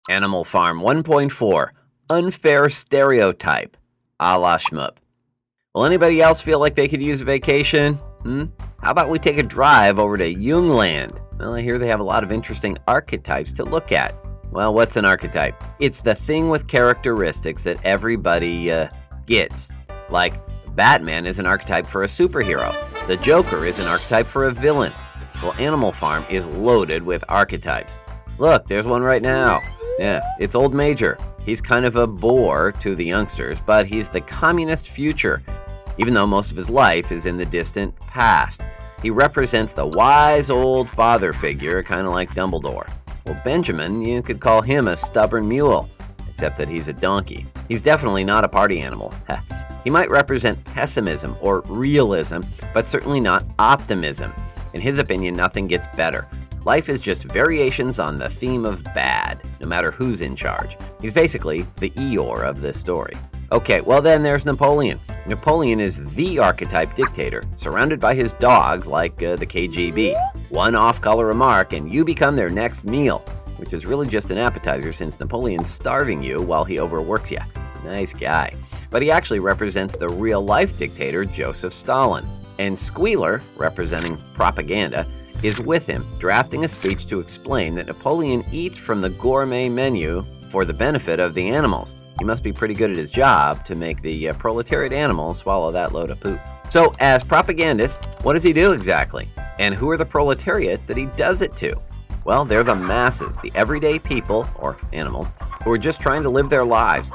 Animal Farm 1.4, Unfair Stereotype, a la Shmoop. Will anybody else feel like they could use a vacation? How about we take a drive over to Jungland? Well, I hear they have a lot of interesting archetypes to look at. Well, what's an archetype? It's the thing with characteristics that everybody gets. Like, Batman is an archetype for a superhero. The Joker is an archetype for a villain. Well, Animal Farm is loaded with archetypes. Look, there's one right now. Yeah, it's Old Major. He's kind of a bore to the youngsters, but he's the communist future, even though most of his life is in the distant past. He represents the wise old father figure, kind of like Dumbledore. Well, Benjamin, you could call him a stubborn mule, except that he's a donkey. He's definitely not a party animal. He might represent pessimism or realism, but certainly not optimism. In his opinion, nothing gets better. Life is just variations on the theme of bad, no matter who's in charge. He's basically the Eeyore of this story. Okay, well then there's Napoleon. Napoleon is the archetype dictator, surrounded by his dogs like the KGB. One off-color remark and you become their next meal, which is really just an appetizer since Napoleon's starving you while he overworks you. Nice guy. But he actually represents the real-life dictator Joseph Stalin. And Squealer, representing propaganda, is with him, drafting a speech to explain that Napoleon eats from the gourmet menu for the benefit of the animals. He must be pretty good at his job to make the proletariat animals swallow that load of poop. So, as propagandist, what does he do exactly? And who are the proletariat that he does it to? Well, they're the masses, the everyday people, or animals, who are just trying to live their lives.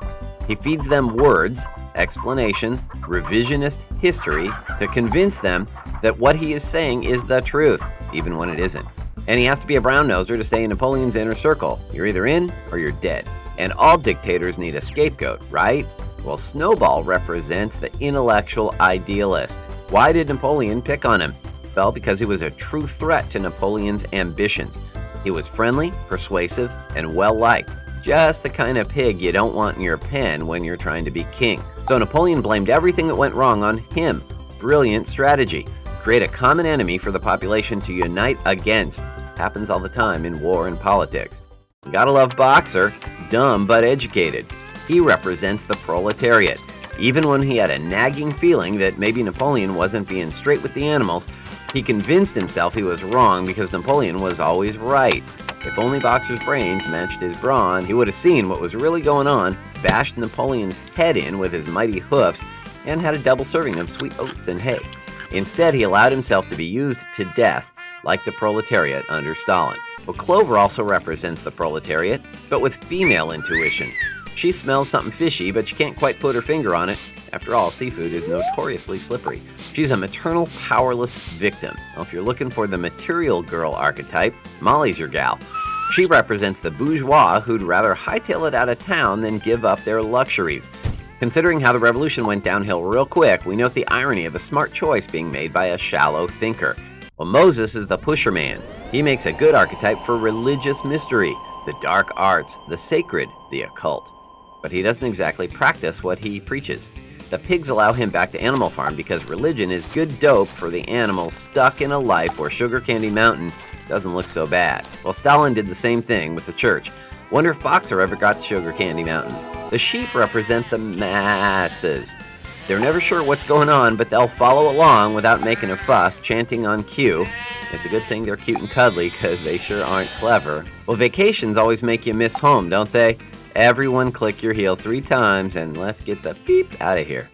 He feeds them words, explanations, revisionist history to convince them that what he is saying is the truth, even when it isn't. And he has to be a brown-noser to stay in Napoleon's inner circle. You're either in or you're dead. And all dictators need a scapegoat, right? Well, Snowball represents the intellectual idealist. Why did Napoleon pick on him? Well, because he was a true threat to Napoleon's ambitions. He was friendly, persuasive, and well-liked. Just the kind of pig you don't want in your pen when you're trying to be king. So Napoleon blamed everything that went wrong on him. Brilliant strategy. Create a common enemy for the population to unite against. Happens all the time in war and politics. You gotta love Boxer, dumb but educated. He represents the proletariat. Even when he had a nagging feeling that maybe Napoleon wasn't being straight with the animals, he convinced himself he was wrong because Napoleon was always right. If only Boxer's brains matched his brawn, he would have seen what was really going on, bashed Napoleon's head in with his mighty hoofs, and had a double serving of sweet oats and hay. Instead, he allowed himself to be used to death, like the proletariat under Stalin. Well, Clover also represents the proletariat, but with female intuition. She smells something fishy, but she can't quite put her finger on it. After all, seafood is notoriously slippery. She's a maternal, powerless victim. Well, if you're looking for the material girl archetype, Molly's your gal. She represents the bourgeois who'd rather hightail it out of town than give up their luxuries. Considering how the revolution went downhill real quick, we note the irony of a smart choice being made by a shallow thinker. Well, Moses is the pusher man. He makes a good archetype for religious mystery, the dark arts, the sacred, the occult. But he doesn't exactly practice what he preaches. The pigs allow him back to Animal Farm because religion is good dope for the animals stuck in a life where Sugar Candy Mountain doesn't look so bad. Well, Stalin did the same thing with the church. Wonder if Boxer ever got to Sugar Candy Mountain. The sheep represent the masses. They're never sure what's going on, but they'll follow along without making a fuss, chanting on cue. It's a good thing they're cute and cuddly, because they sure aren't clever. Well, vacations always make you miss home, don't they? Everyone click your heels 3 times, and let's get the beep out of here.